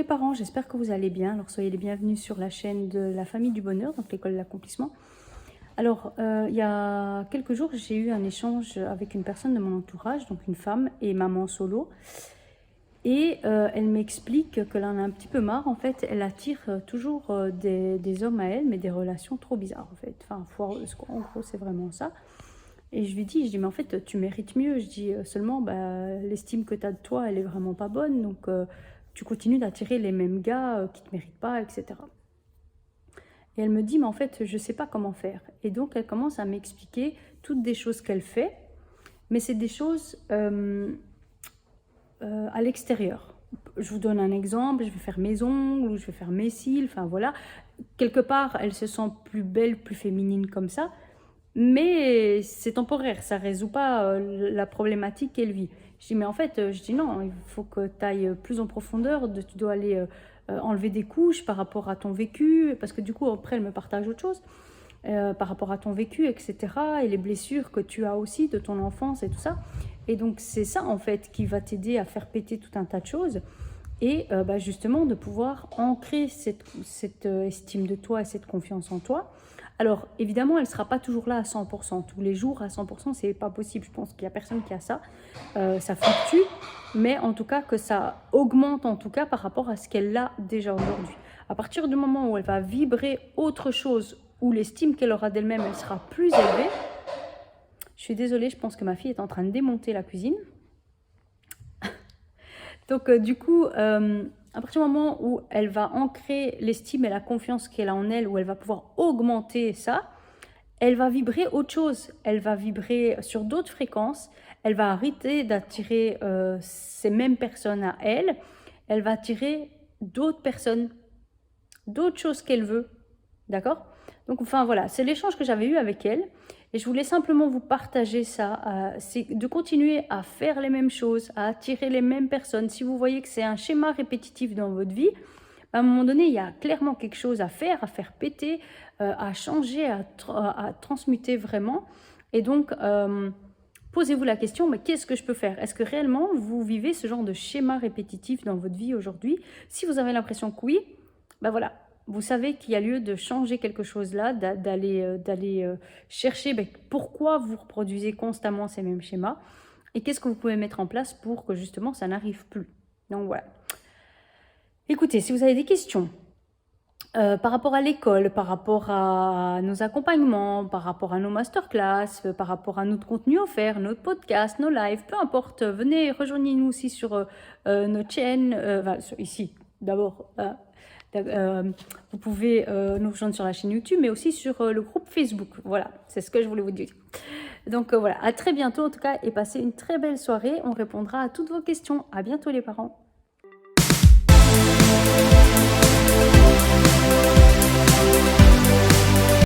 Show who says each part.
Speaker 1: les parents, j'espère que vous allez bien. Alors soyez les bienvenus sur la chaîne de la famille du bonheur, donc l'école de l'accomplissement. Alors il y a quelques jours, j'ai eu un échange avec une personne de mon entourage, donc une femme et maman solo. Et elle m'explique qu'elle en a un petit peu marre. En fait, elle attire toujours des hommes à elle, mais des relations trop bizarres en fait. Enfin, foireuses quoi. En gros, c'est vraiment ça. Et je lui dis, mais en fait, tu mérites mieux. Je dis seulement, l'estime que tu as de toi, elle est vraiment pas bonne. Donc, tu continues d'attirer les mêmes gars qui te méritent pas, etc. Et elle me dit, mais en fait, je sais pas comment faire. Et donc, elle commence à m'expliquer toutes des choses qu'elle fait, mais c'est des choses à l'extérieur. Je vous donne un exemple, je vais faire mes ongles, ou je vais faire mes cils, enfin voilà. Quelque part, elle se sent plus belle, plus féminine comme ça. Mais c'est temporaire, ça ne résout pas la problématique qu'elle vit. Je dis, mais en fait, je dis non, il faut que tu ailles plus en profondeur, tu dois aller enlever des couches par rapport à ton vécu, parce que du coup, après, elle me partage autre chose, par rapport à ton vécu, etc., et les blessures que tu as aussi de ton enfance et tout ça. Et donc, c'est ça, en fait, qui va t'aider à faire péter tout un tas de choses, et justement, de pouvoir ancrer cette estime de toi et cette confiance en toi. Alors, évidemment, elle ne sera pas toujours là à 100%. Tous les jours, à 100%, c'est pas possible. Je pense qu'il n'y a personne qui a ça. Ça fluctue, mais en tout cas, que ça augmente en tout cas par rapport à ce qu'elle a déjà aujourd'hui. À partir du moment où elle va vibrer autre chose, où l'estime qu'elle aura d'elle-même, elle sera plus élevée. Je suis désolée, je pense que ma fille est en train de démonter la cuisine. Donc, du coup, à partir du moment où elle va ancrer l'estime et la confiance qu'elle a en elle, où elle va pouvoir augmenter ça, elle va vibrer autre chose. Elle va vibrer sur d'autres fréquences. Elle va arrêter d'attirer ces mêmes personnes à elle. Elle va attirer d'autres personnes, d'autres choses qu'elle veut. D'accord? Donc, enfin, voilà, c'est l'échange que j'avais eu avec elle. Et je voulais simplement vous partager ça, c'est de continuer à faire les mêmes choses, à attirer les mêmes personnes. Si vous voyez que c'est un schéma répétitif dans votre vie, à un moment donné, il y a clairement quelque chose à faire péter, à changer, à transmuter vraiment. Et donc, posez-vous la question, mais qu'est-ce que je peux faire? Est-ce que réellement, vous vivez ce genre de schéma répétitif dans votre vie aujourd'hui? Si vous avez l'impression que oui, voilà, vous savez qu'il y a lieu de changer quelque chose là, d'aller chercher pourquoi vous reproduisez constamment ces mêmes schémas et qu'est-ce que vous pouvez mettre en place pour que justement ça n'arrive plus. Donc voilà. Écoutez, si vous avez des questions par rapport à l'école, par rapport à nos accompagnements, par rapport à nos masterclass, par rapport à notre contenu offert, notre podcast, nos lives, peu importe, venez, rejoignez-nous aussi sur notre chaîne, ici d'abord. Vous pouvez nous rejoindre sur la chaîne YouTube, mais aussi sur le groupe Facebook. Voilà, c'est ce que je voulais vous dire. Donc voilà, à très bientôt en tout cas, et passez une très belle soirée. On répondra à toutes vos questions. À bientôt les parents.